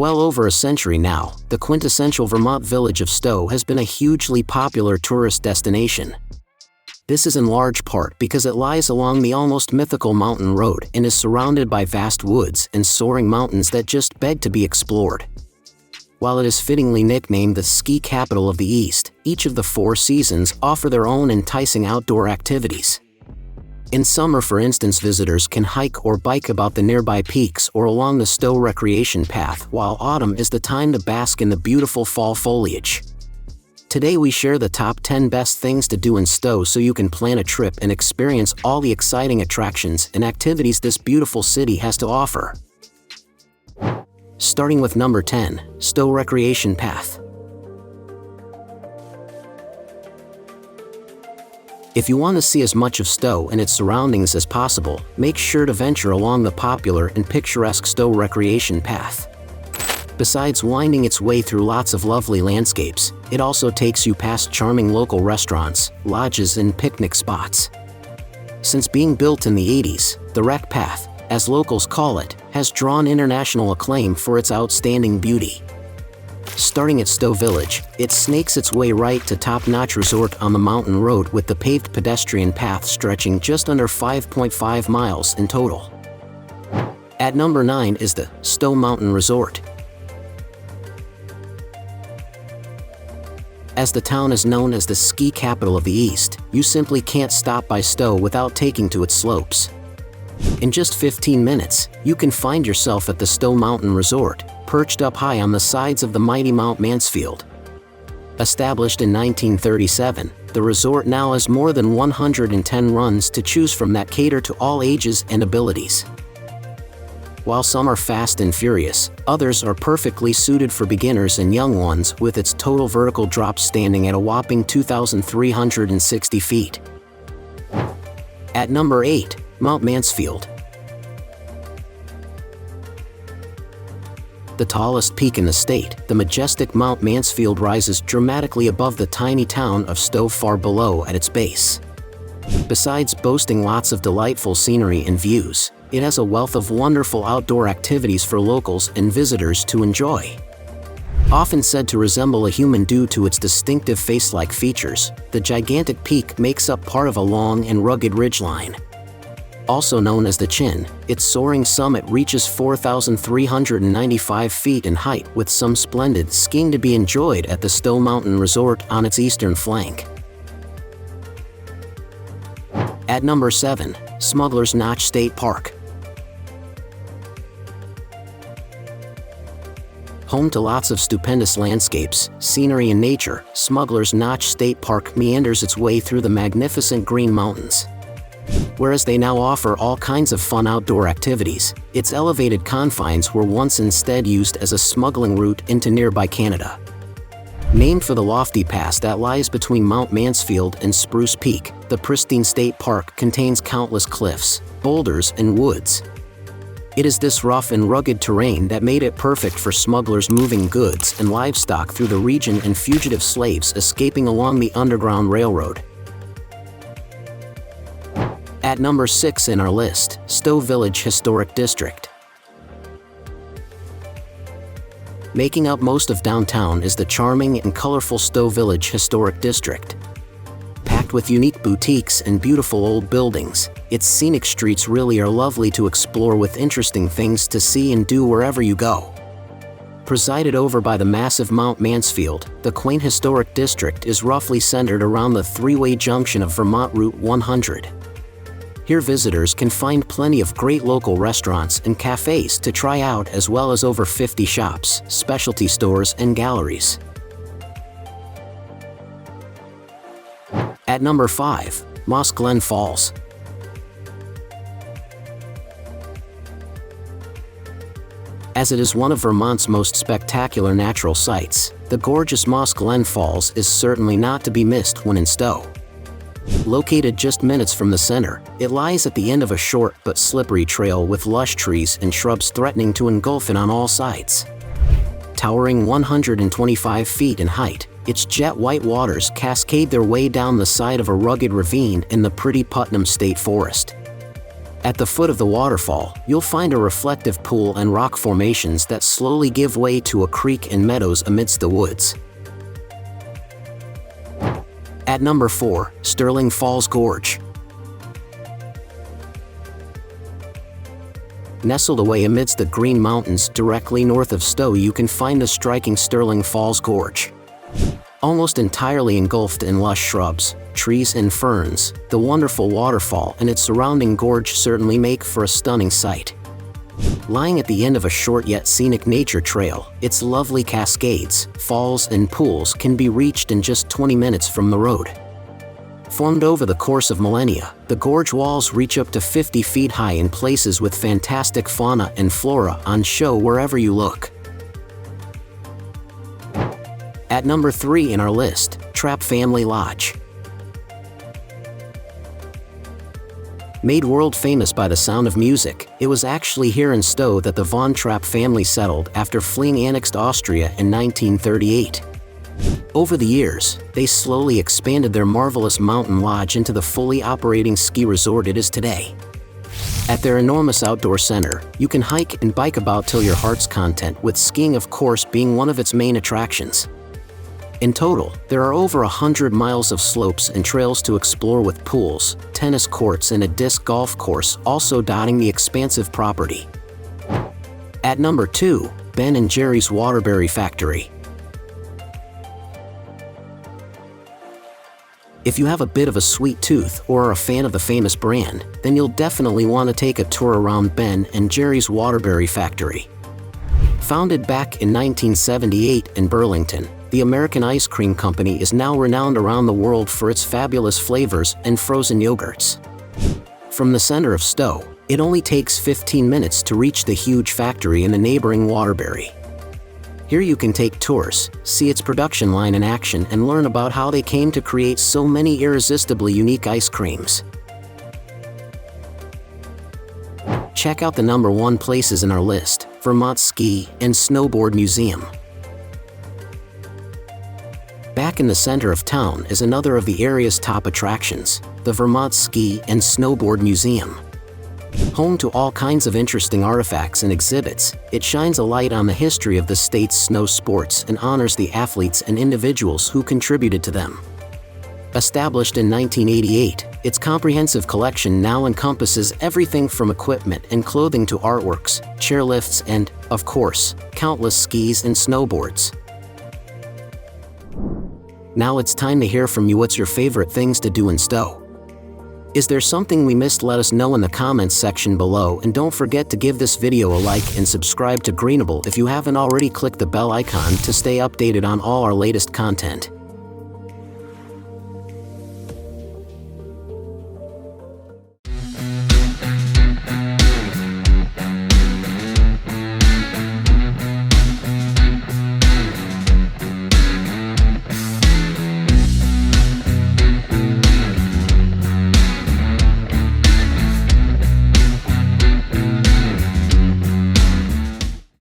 well over a century now, the quintessential Vermont village of Stowe has been a hugely popular tourist destination. This is in large part because it lies along the almost mythical mountain road and is surrounded by vast woods and soaring mountains that just beg to be explored. While it is fittingly nicknamed the ski capital of the East, each of the 4 seasons offer their own enticing outdoor activities. In summer, for instance, visitors can hike or bike about the nearby peaks or along the Stowe Recreation Path, while autumn is the time to bask in the beautiful fall foliage. Today we share the top 10 best things to do in Stowe so you can plan a trip and experience all the exciting attractions and activities this beautiful city has to offer. Starting with number 10, Stowe Recreation Path. If you want to see as much of Stowe and its surroundings as possible, make sure to venture along the popular and picturesque Stowe Recreation Path. Besides winding its way through lots of lovely landscapes, it also takes you past charming local restaurants, lodges, and picnic spots. Since being built in the 80s, the Rec Path, as locals call it, has drawn international acclaim for its outstanding beauty. Starting at Stowe Village, it snakes its way right to top-notch resort on the mountain road with the paved pedestrian path stretching just under 5.5 miles in total. At number 9 is the Stowe Mountain Resort. As the town is known as the ski capital of the East, you simply can't stop by Stowe without taking to its slopes. In just 15 minutes, you can find yourself at the Stowe Mountain Resort, perched up high on the sides of the mighty Mount Mansfield. Established in 1937, the resort now has more than 110 runs to choose from that cater to all ages and abilities. While some are fast and furious, others are perfectly suited for beginners and young ones, with its total vertical drop standing at a whopping 2,360 feet. At number 8, Mount Mansfield. The tallest peak in the state, the majestic Mount Mansfield rises dramatically above the tiny town of Stowe far below at its base. Besides boasting lots of delightful scenery and views, it has a wealth of wonderful outdoor activities for locals and visitors to enjoy. Often said to resemble a human due to its distinctive face-like features, the gigantic peak makes up part of a long and rugged ridgeline. Also known as the Chin, its soaring summit reaches 4,395 feet in height, with some splendid skiing to be enjoyed at the Stowe Mountain Resort on its eastern flank. At number 7, Smugglers Notch State Park. Home to lots of stupendous landscapes, scenery, and nature, Smugglers Notch State Park meanders its way through the magnificent Green Mountains. Whereas they now offer all kinds of fun outdoor activities, its elevated confines were once instead used as a smuggling route into nearby Canada. Named for the lofty pass that lies between Mount Mansfield and Spruce Peak, the pristine state park contains countless cliffs, boulders, and woods. It is this rough and rugged terrain that made it perfect for smugglers moving goods and livestock through the region and fugitive slaves escaping along the Underground Railroad. At number 6 in our list, Stowe Village Historic District. Making up most of downtown is the charming and colorful Stowe Village Historic District. Packed with unique boutiques and beautiful old buildings, its scenic streets really are lovely to explore with interesting things to see and do wherever you go. Presided over by the massive Mount Mansfield, the quaint historic district is roughly centered around the three-way junction of Vermont Route 100. Here visitors can find plenty of great local restaurants and cafes to try out, as well as over 50 shops, specialty stores, and galleries. At number 5, Moss Glen Falls. As it is one of Vermont's most spectacular natural sights, the gorgeous Moss Glen Falls is certainly not to be missed when in Stowe. Located just minutes from the center, it lies at the end of a short but slippery trail with lush trees and shrubs threatening to engulf it on all sides. Towering 125 feet in height, its jet white waters cascade their way down the side of a rugged ravine in the pretty Putnam State Forest. At the foot of the waterfall, you'll find a reflective pool and rock formations that slowly give way to a creek and meadows amidst the woods. At number 4, Sterling Falls Gorge. Nestled away amidst the Green Mountains directly north of Stowe, you can find the striking Sterling Falls Gorge. Almost entirely engulfed in lush shrubs, trees and ferns, the wonderful waterfall and its surrounding gorge certainly make for a stunning sight. Lying at the end of a short yet scenic nature trail, its lovely cascades, falls and pools can be reached in just 20 minutes from the road. Formed over the course of millennia, the gorge walls reach up to 50 feet high in places with fantastic fauna and flora on show wherever you look. At number 3 in our list, Trapp Family Lodge. Made world famous by the sound of music, it was actually here in Stowe that the von Trapp family settled after fleeing annexed Austria in 1938. Over the years, they slowly expanded their marvelous mountain lodge into the fully operating ski resort it is today. At their enormous outdoor center, you can hike and bike about till your heart's content, with skiing of course being one of its main attractions. In total, there are over 100 miles of slopes and trails to explore, with pools, tennis courts and a disc golf course also dotting the expansive property. At number 2, Ben & Jerry's Waterbury Factory. If you have a bit of a sweet tooth or are a fan of the famous brand, then you'll definitely want to take a tour around Ben & Jerry's Waterbury Factory. Founded back in 1978 in Burlington, the American ice cream company is now renowned around the world for its fabulous flavors and frozen yogurts. From the center of Stowe, it only takes 15 minutes to reach the huge factory in the neighboring Waterbury. Here you can take tours, see its production line in action and learn about how they came to create so many irresistibly unique ice creams. Check out the number 1 places in our list, Vermont Ski and Snowboard Museum. Back in the center of town is another of the area's top attractions, the Vermont Ski and Snowboard Museum. Home to all kinds of interesting artifacts and exhibits, it shines a light on the history of the state's snow sports and honors the athletes and individuals who contributed to them. Established in 1988, its comprehensive collection now encompasses everything from equipment and clothing to artworks, chairlifts and, of course, countless skis and snowboards. Now it's time to hear from you. What's your favorite things to do in Stowe? Is there something we missed? Let us know in the comments section below, and don't forget to give this video a like and subscribe to Greenable if you haven't already. Click the bell icon to stay updated on all our latest content.